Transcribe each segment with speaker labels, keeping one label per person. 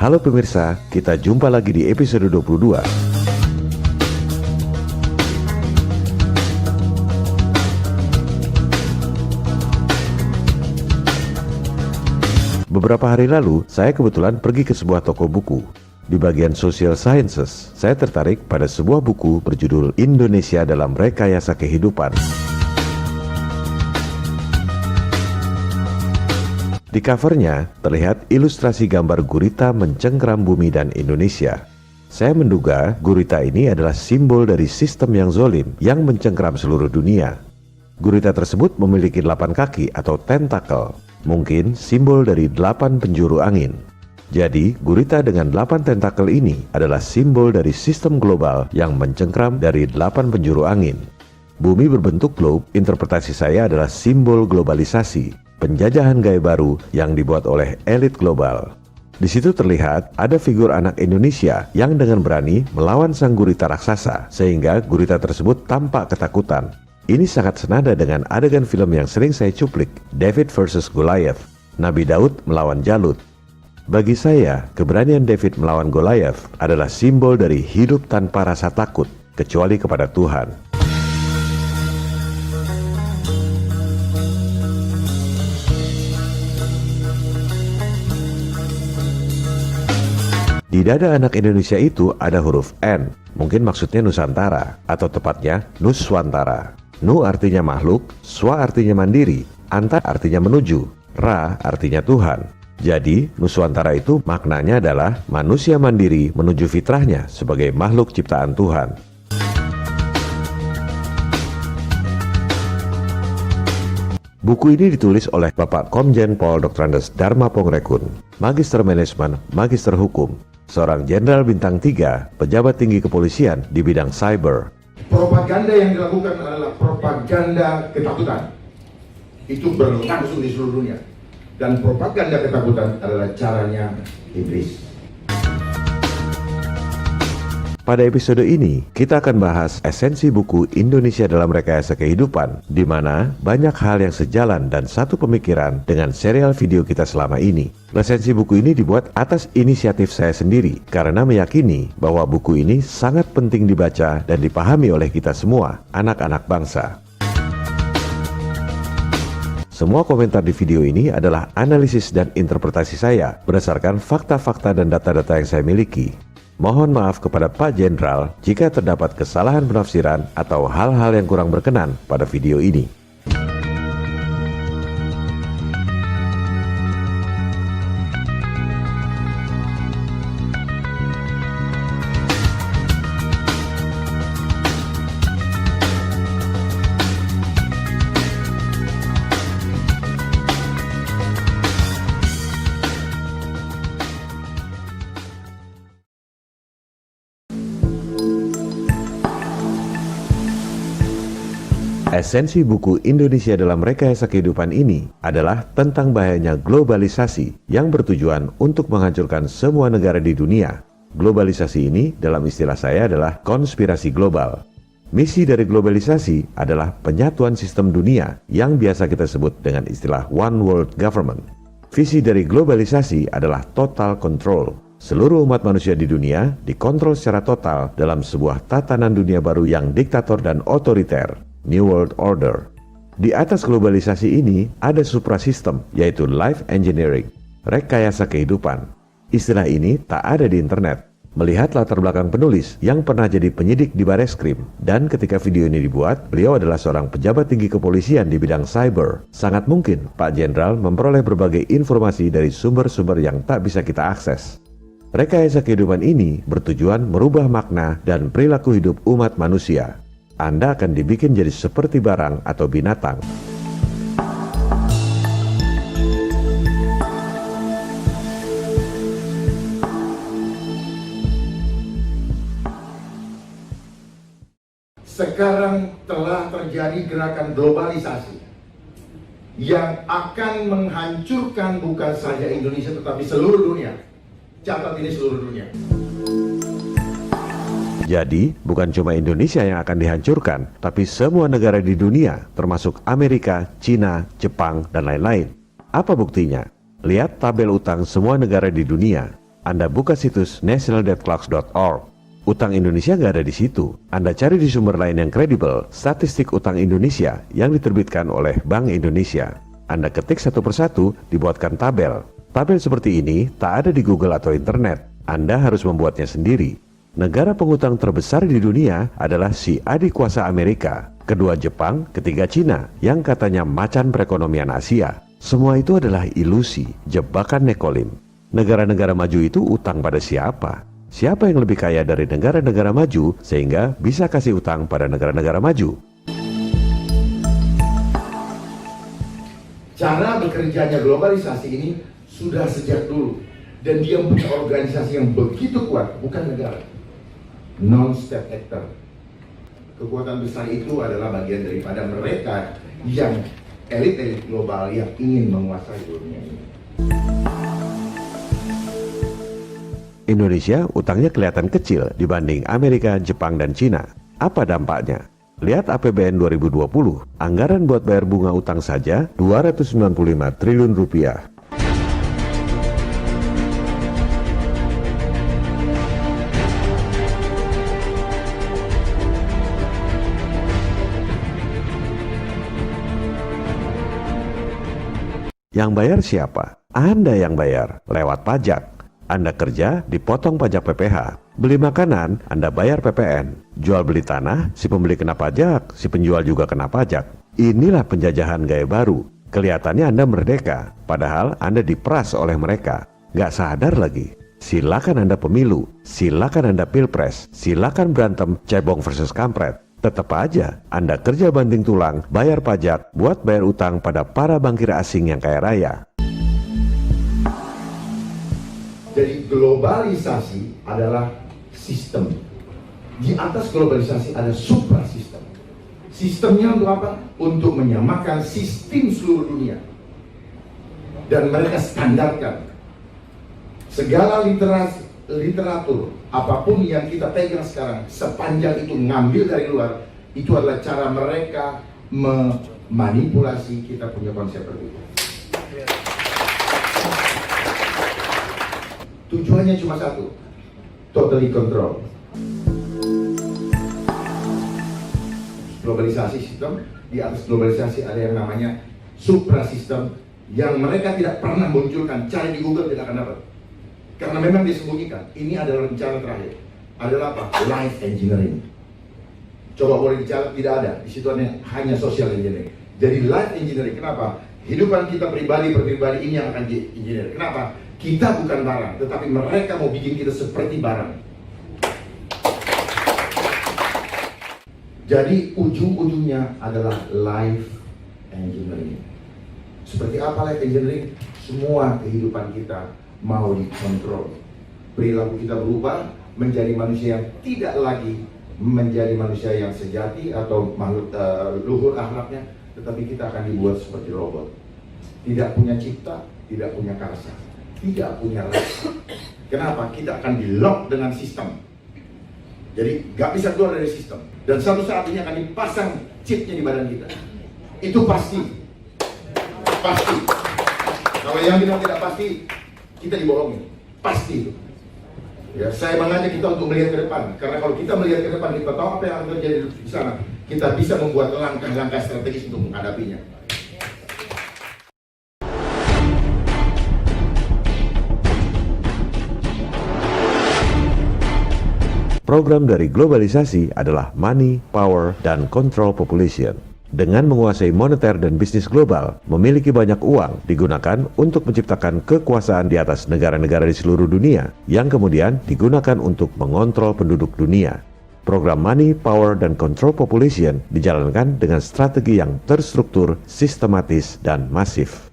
Speaker 1: Halo pemirsa, kita jumpa lagi di episode 22. Beberapa hari lalu, saya kebetulan pergi ke sebuah toko buku. Di bagian Social Sciences, saya tertarik pada sebuah buku berjudul Indonesia dalam Rekayasa Kehidupan. Di covernya, terlihat ilustrasi gambar gurita mencengkeram bumi dan Indonesia. Saya menduga gurita ini adalah simbol dari sistem yang zolim yang mencengkeram seluruh dunia. Gurita tersebut memiliki 8 kaki atau tentakel, mungkin simbol dari 8 penjuru angin. Jadi, gurita dengan 8 tentakel ini adalah simbol dari sistem global yang mencengkeram dari 8 penjuru angin. Bumi berbentuk globe, interpretasi saya adalah simbol globalisasi, penjajahan gaya baru yang dibuat oleh elit global. Di situ terlihat ada figur anak Indonesia yang dengan berani melawan sang gurita raksasa, sehingga gurita tersebut tampak ketakutan. Ini sangat senada dengan adegan film yang sering saya cuplik, David vs Goliath, Nabi Daud melawan Jalut. Bagi saya, keberanian David melawan Goliath adalah simbol dari hidup tanpa rasa takut, kecuali kepada Tuhan. Di dada anak Indonesia itu ada huruf N, mungkin maksudnya Nusantara, atau tepatnya Nuswantara. Nu artinya makhluk, Swa artinya mandiri, Anta artinya menuju, Ra artinya Tuhan. Jadi, Nuswantara itu maknanya adalah manusia mandiri menuju fitrahnya sebagai makhluk ciptaan Tuhan. Buku ini ditulis oleh Bapak Komjen Pol Dr. Andes Dharma Pongrekun, Magister Manajemen, Magister Hukum, seorang Jenderal Bintang 3, pejabat tinggi kepolisian di bidang cyber.
Speaker 2: Propaganda yang dilakukan adalah propaganda ketakutan. Itu berlangsung di seluruh dunia. Dan propaganda ketakutan adalah caranya iblis.
Speaker 1: Pada episode ini, kita akan bahas esensi buku Indonesia dalam Rekayasa Kehidupan, di mana banyak hal yang sejalan dan satu pemikiran dengan serial video kita selama ini. Resensi buku ini dibuat atas inisiatif saya sendiri, karena meyakini bahwa buku ini sangat penting dibaca dan dipahami oleh kita semua, anak-anak bangsa. Semua komentar di video ini adalah analisis dan interpretasi saya berdasarkan fakta-fakta dan data-data yang saya miliki. Mohon maaf kepada Pak Jenderal jika terdapat kesalahan penafsiran atau hal-hal yang kurang berkenan pada video ini. Esensi buku Indonesia dalam Rekayasa Kehidupan ini adalah tentang bahayanya globalisasi yang bertujuan untuk menghancurkan semua negara di dunia. Globalisasi ini dalam istilah saya adalah konspirasi global. Misi dari globalisasi adalah penyatuan sistem dunia yang biasa kita sebut dengan istilah One World Government. Visi dari globalisasi adalah total control. Seluruh umat manusia di dunia dikontrol secara total dalam sebuah tatanan dunia baru yang diktator dan otoriter. New World Order. Di atas globalisasi ini ada suprasistem, yaitu life engineering, rekayasa kehidupan. Istilah ini tak ada di internet. Melihat latar belakang penulis yang pernah jadi penyidik di Bareskrim, dan ketika video ini dibuat, beliau adalah seorang pejabat tinggi kepolisian di bidang cyber. Sangat mungkin Pak Jenderal memperoleh berbagai informasi dari sumber-sumber yang tak bisa kita akses. Rekayasa kehidupan ini bertujuan merubah makna dan perilaku hidup umat manusia. Anda akan dibikin jadi seperti barang atau binatang.
Speaker 2: Sekarang telah terjadi gerakan globalisasi yang akan menghancurkan bukan saja Indonesia tetapi seluruh dunia. Catat ini, seluruh dunia.
Speaker 1: Jadi, bukan cuma Indonesia yang akan dihancurkan, tapi semua negara di dunia, termasuk Amerika, Cina, Jepang, dan lain-lain. Apa buktinya? Lihat tabel utang semua negara di dunia. Anda buka situs nationaldebtclocks.org. Utang Indonesia nggak ada di situ. Anda cari di sumber lain yang kredibel, statistik utang Indonesia yang diterbitkan oleh Bank Indonesia. Anda ketik satu persatu, dibuatkan tabel. Tabel seperti ini tak ada di Google atau internet. Anda harus membuatnya sendiri. Negara pengutang terbesar di dunia adalah si adik kuasa Amerika, kedua Jepang, ketiga Cina, yang katanya macan perekonomian Asia. Semua itu adalah ilusi, jebakan Nekolim. Negara-negara maju itu utang pada siapa? Siapa yang lebih kaya dari negara-negara maju sehingga bisa kasih utang pada negara-negara maju?
Speaker 2: Cara bekerjanya globalisasi ini sudah sejak dulu. Dan dia punya organisasi yang begitu kuat, bukan negara. Non-state actor. Kekuatan besar itu adalah bagian daripada mereka yang elit-elit global yang ingin menguasai dunia ini.
Speaker 1: Indonesia utangnya kelihatan kecil dibanding Amerika, Jepang, dan Cina. Apa dampaknya? Lihat APBN 2020, anggaran buat bayar bunga utang saja 295 triliun rupiah. Yang bayar siapa? Anda yang bayar, lewat pajak. Anda kerja, dipotong pajak PPH. Beli makanan, Anda bayar PPN. Jual beli tanah, si pembeli kena pajak, si penjual juga kena pajak. Inilah penjajahan gaya baru. Kelihatannya Anda merdeka, padahal Anda diperas oleh mereka. Gak sadar lagi. Silakan Anda pemilu, silakan Anda pilpres, silakan berantem cebong versus kampret. Tetap aja, Anda kerja banting tulang, bayar pajak, buat bayar utang pada para bankir asing yang kaya raya.
Speaker 2: Jadi globalisasi adalah sistem. Di atas globalisasi ada suprasistem. Sistemnya untuk apa? Untuk menyamakan sistem seluruh dunia. Dan mereka standarkan. Segala literatur, apapun yang kita pegang sekarang, sepanjang itu ngambil dari luar, itu adalah cara mereka memanipulasi kita punya konsep berbeda. Tujuannya cuma satu, totally control. Globalisasi sistem, di atas globalisasi ada yang namanya suprasistem yang mereka tidak pernah munculkan, cari di Google tidak akan dapat. Karena memang disembunyikan. Ini adalah rencana terakhir. Adalah apa? Life engineering. Coba boleh dicatat, tidak ada. Di situ hanya social engineering. Jadi life engineering, kenapa? Hidupan kita pribadi ini yang akan di engineer. Kenapa? Kita bukan barang, tetapi mereka mau bikin kita seperti barang. Jadi ujung-ujungnya adalah life engineering. Seperti apa life engineering? Semua kehidupan kita mau dikontrol. Perilaku kita berubah menjadi manusia yang tidak lagi menjadi manusia yang sejati atau makhluk luhur akhlaknya, tetapi kita akan dibuat seperti robot. Tidak punya cipta, tidak punya karsa, tidak punya rasa. Kenapa? Kita akan di-lock dengan sistem. Jadi gak bisa keluar dari sistem. Dan satu saat ini akan dipasang chipnya di badan kita. Itu pasti. Pasti. Kalau yang bilang tidak pasti, kita dibohongin. Pasti itu. Ya, saya mengajak kita untuk melihat ke depan. Karena kalau kita melihat ke depan, kita tahu apa yang akan terjadi di sana. Kita bisa membuat langkah-langkah strategis untuk menghadapinya.
Speaker 1: Program dari globalisasi adalah money, power, dan control population. Dengan menguasai moneter dan bisnis global, memiliki banyak uang digunakan untuk menciptakan kekuasaan di atas negara-negara di seluruh dunia yang kemudian digunakan untuk mengontrol penduduk dunia. Program Money, Power, dan Control Population dijalankan dengan strategi yang terstruktur, sistematis, dan masif.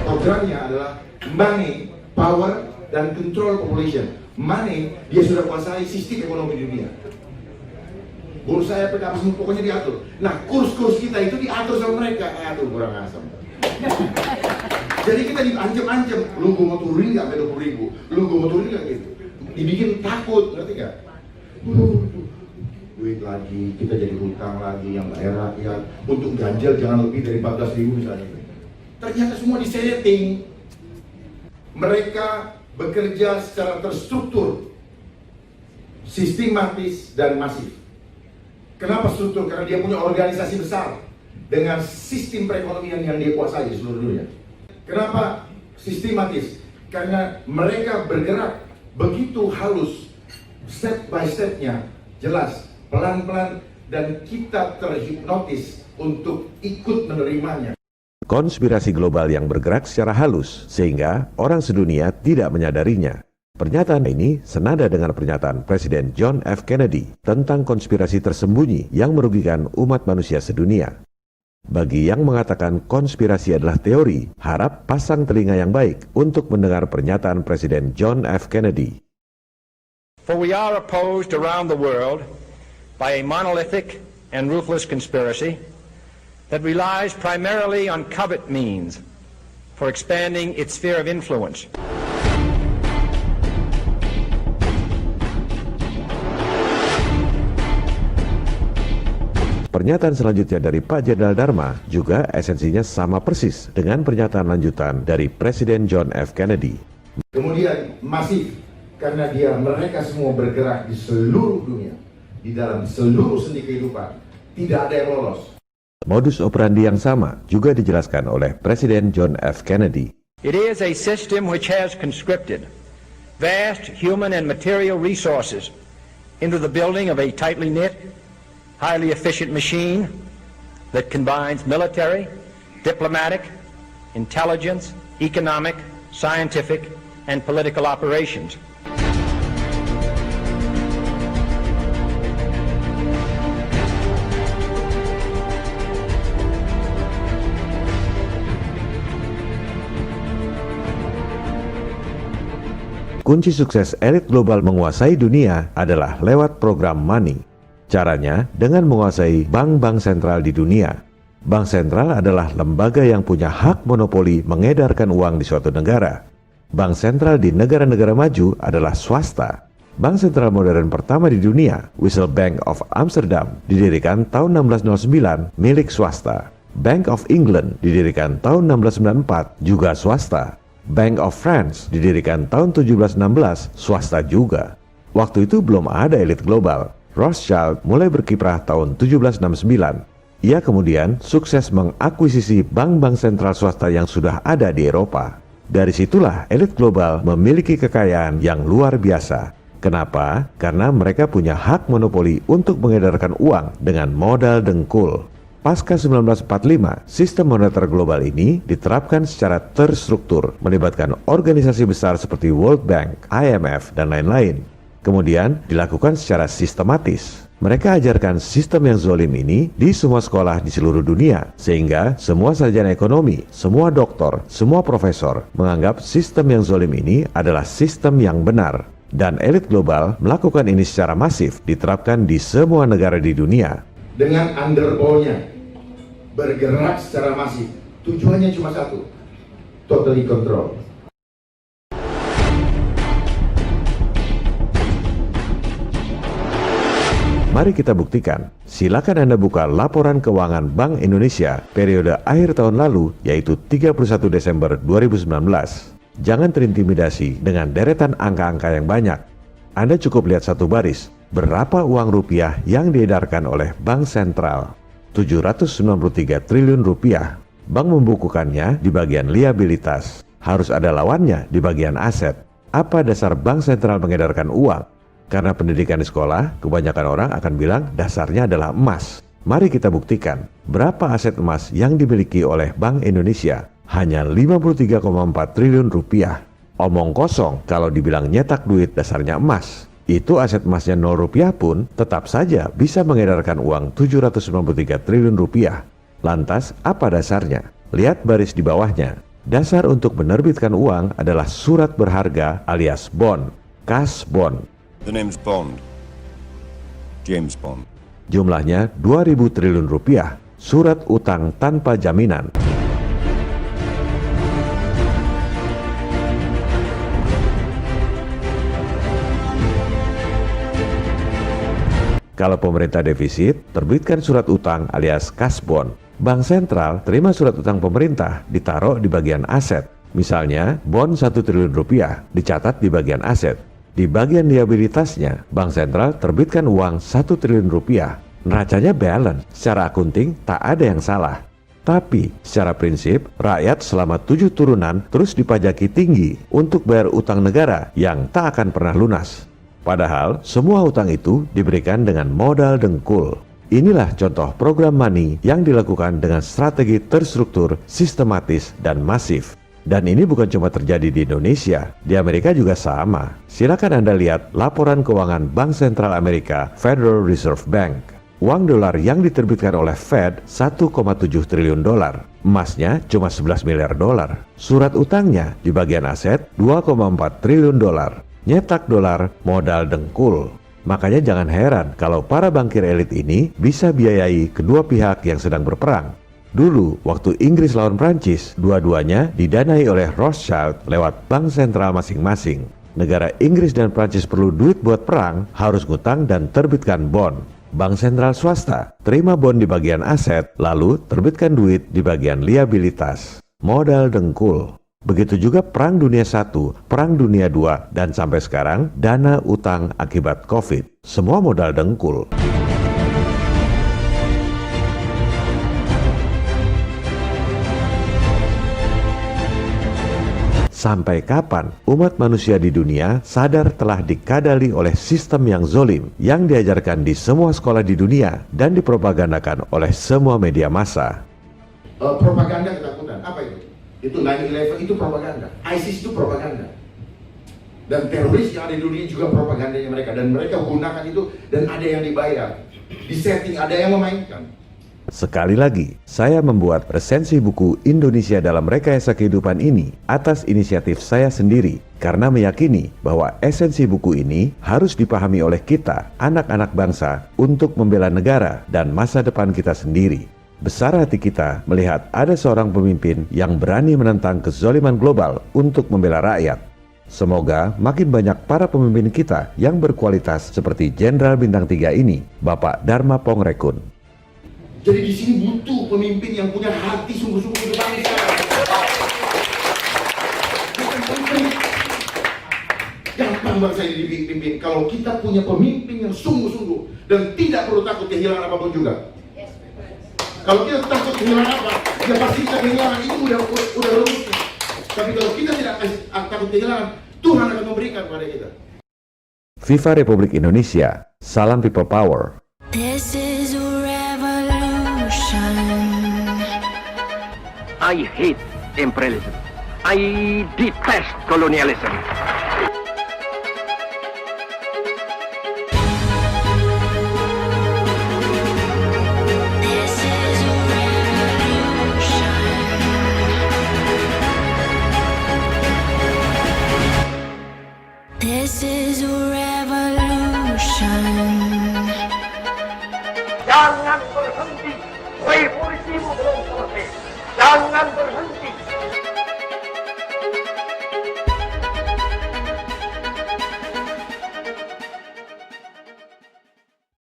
Speaker 2: Programnya adalah Money, Power, dan Control Population. Money, dia sudah kuasai sistem ekonomi dunia. Bursa efek apa semua pokoknya diatur. Nah, kurs-kurs kita itu diatur sama mereka. Aduh, kurang asam. Jadi kita diancam-ancam. Lu gue mau turunin nggak sampai 20.000? Lu gue mau turunin nggak gitu? Dibikin takut, ngerti nggak? Duit lagi, kita jadi hutang lagi yang bayar rakyat. Untuk ganjil jangan lebih dari 14.000 misalnya. Ternyata semua disetting. Mereka bekerja secara terstruktur, sistematis dan masif. Kenapa struktur? Karena dia punya organisasi besar dengan sistem perekonomian yang dia kuasai di seluruh dunia. Kenapa sistematis? Karena mereka bergerak begitu halus, step by stepnya, jelas, pelan-pelan, dan kita terhipnotis untuk ikut menerimanya.
Speaker 1: Konspirasi global yang bergerak secara halus, sehingga orang sedunia tidak menyadarinya. Pernyataan ini senada dengan pernyataan Presiden John F. Kennedy tentang konspirasi tersembunyi yang merugikan umat manusia sedunia. Bagi yang mengatakan konspirasi adalah teori, harap pasang telinga yang baik untuk mendengar pernyataan Presiden John F. Kennedy.
Speaker 3: For we are opposed around the world by a monolithic and ruthless conspiracy that relies primarily on covert means for expanding its sphere of influence.
Speaker 1: Pernyataan selanjutnya dari Pak Jenderal Dharma juga esensinya sama persis dengan pernyataan lanjutan dari Presiden John F. Kennedy.
Speaker 2: Kemudian masif, karena mereka semua bergerak di seluruh dunia, di dalam seluruh sendi kehidupan, tidak ada yang lolos.
Speaker 1: Modus operandi yang sama juga dijelaskan oleh Presiden John F. Kennedy.
Speaker 3: It is a system which has conscripted vast human and material resources into the building of a tightly knit, highly efficient machine that combines military, diplomatic, intelligence, economic, scientific, and political operations.
Speaker 1: Kunci sukses elit global menguasai dunia adalah lewat program money. Caranya dengan menguasai bank-bank sentral di dunia. Bank sentral adalah lembaga yang punya hak monopoli mengedarkan uang di suatu negara. Bank sentral di negara-negara maju adalah swasta. Bank sentral modern pertama di dunia, Wissel Bank of Amsterdam, didirikan tahun 1609 milik swasta. Bank of England didirikan tahun 1694 juga swasta. Bank of France didirikan tahun 1716 swasta juga. Waktu itu belum ada elit global. Rothschild mulai berkiprah tahun 1769. Ia kemudian sukses mengakuisisi bank-bank sentral swasta yang sudah ada di Eropa. Dari situlah elit global memiliki kekayaan yang luar biasa. Kenapa? Karena mereka punya hak monopoli untuk mengedarkan uang dengan modal dengkul. Pasca 1945, sistem moneter global ini diterapkan secara terstruktur, melibatkan organisasi besar seperti World Bank, IMF, dan lain-lain. Kemudian dilakukan secara sistematis. Mereka ajarkan sistem yang zolim ini di semua sekolah di seluruh dunia, sehingga semua sarjana ekonomi, semua doktor, semua profesor menganggap sistem yang zolim ini adalah sistem yang benar. Dan elit global melakukan ini secara masif, diterapkan di semua negara di dunia.
Speaker 2: Dengan underball-nya bergerak secara masif, tujuannya cuma satu, totally control.
Speaker 1: Mari kita buktikan. Silakan Anda buka laporan keuangan Bank Indonesia periode akhir tahun lalu, yaitu 31 Desember 2019. Jangan terintimidasi dengan deretan angka-angka yang banyak. Anda cukup lihat satu baris, berapa uang rupiah yang diedarkan oleh Bank Sentral. 793 triliun rupiah. Bank membukukannya di bagian liabilitas. Harus ada lawannya di bagian aset. Apa dasar Bank Sentral mengedarkan uang? Karena pendidikan di sekolah, kebanyakan orang akan bilang dasarnya adalah emas. Mari kita buktikan, berapa aset emas yang dimiliki oleh Bank Indonesia? Hanya 53,4 triliun rupiah. Omong kosong kalau dibilang nyetak duit dasarnya emas. Itu aset emasnya 0 rupiah pun tetap saja bisa mengedarkan uang 793 triliun rupiah. Lantas, apa dasarnya? Lihat baris di bawahnya. Dasar untuk menerbitkan uang adalah surat berharga alias bond, cash bond.
Speaker 4: The name's Bond. James Bond.
Speaker 1: Jumlahnya 2.000 triliun rupiah, surat utang tanpa jaminan. Kalau pemerintah defisit, terbitkan surat utang alias cash bond. Bank sentral terima surat utang pemerintah ditaruh di bagian aset. Misalnya, bon 1 triliun rupiah dicatat di bagian aset. Di bagian liabilitasnya, bank sentral terbitkan uang 1 triliun rupiah. Neracanya balance, secara akunting tak ada yang salah. Tapi, secara prinsip, rakyat selama 7 turunan terus dipajaki tinggi untuk bayar utang negara yang tak akan pernah lunas. Padahal, semua utang itu diberikan dengan modal dengkul. Inilah contoh program money yang dilakukan dengan strategi terstruktur, sistematis, dan masif. Dan ini bukan cuma terjadi di Indonesia, di Amerika juga sama. Silakan Anda lihat laporan keuangan Bank Sentral Amerika, Federal Reserve Bank. Uang dolar yang diterbitkan oleh Fed 1,7 triliun dolar. Emasnya cuma 11 miliar dolar. Surat utangnya di bagian aset 2,4 triliun dolar. Nyetak dolar modal dengkul. Makanya jangan heran kalau para bankir elit ini bisa biayai kedua pihak yang sedang berperang. Dulu, waktu Inggris lawan Prancis, dua-duanya didanai oleh Rothschild lewat bank sentral masing-masing. Negara Inggris dan Prancis perlu duit buat perang, harus ngutang dan terbitkan bond. Bank sentral swasta terima bond di bagian aset, lalu terbitkan duit di bagian liabilitas. Modal dengkul. Begitu juga Perang Dunia I, Perang Dunia II, dan sampai sekarang dana utang akibat COVID. Semua modal dengkul. Sampai kapan umat manusia di dunia sadar telah dikadali oleh sistem yang zolim yang diajarkan di semua sekolah di dunia dan dipropagandakan oleh semua media massa?
Speaker 2: Propaganda ketakutan, apa itu? Itu 9/11 itu propaganda, ISIS itu propaganda, dan teroris yang ada di dunia juga propagandanya mereka, dan mereka gunakan itu, dan ada yang dibayar, disetting, ada yang memainkan.
Speaker 1: Sekali lagi, saya membuat resensi buku Indonesia dalam Rekayasa Kehidupan ini atas inisiatif saya sendiri, karena meyakini bahwa esensi buku ini harus dipahami oleh kita, anak-anak bangsa, untuk membela negara dan masa depan kita sendiri. Besar hati kita melihat ada seorang pemimpin yang berani menentang kezaliman global untuk membela rakyat. Semoga makin banyak para pemimpin kita yang berkualitas seperti Jenderal Bintang 3 ini, Bapak Dharma Pongrekun.
Speaker 2: Jadi di sini butuh pemimpin yang punya hati sungguh-sungguh untuk bangsa. Bukan pemimpin. Gampang bangsa ini dipimpin kalau kita punya pemimpin yang sungguh-sungguh dan tidak perlu takut kehilangan apapun juga. Kalau kita takut kehilangan apa, ya pasti kita kehilangan, itu udah rumusnya. Tapi kalau kita tidak takut kehilangan, Tuhan akan memberikan kepada kita.
Speaker 1: Viva Republik Indonesia, salam people power.
Speaker 5: This is a revolution.
Speaker 3: I hate imperialism. I detest colonialism.
Speaker 5: This is a revolution. This is a revolution.
Speaker 3: Jangan berhenti revolusimu.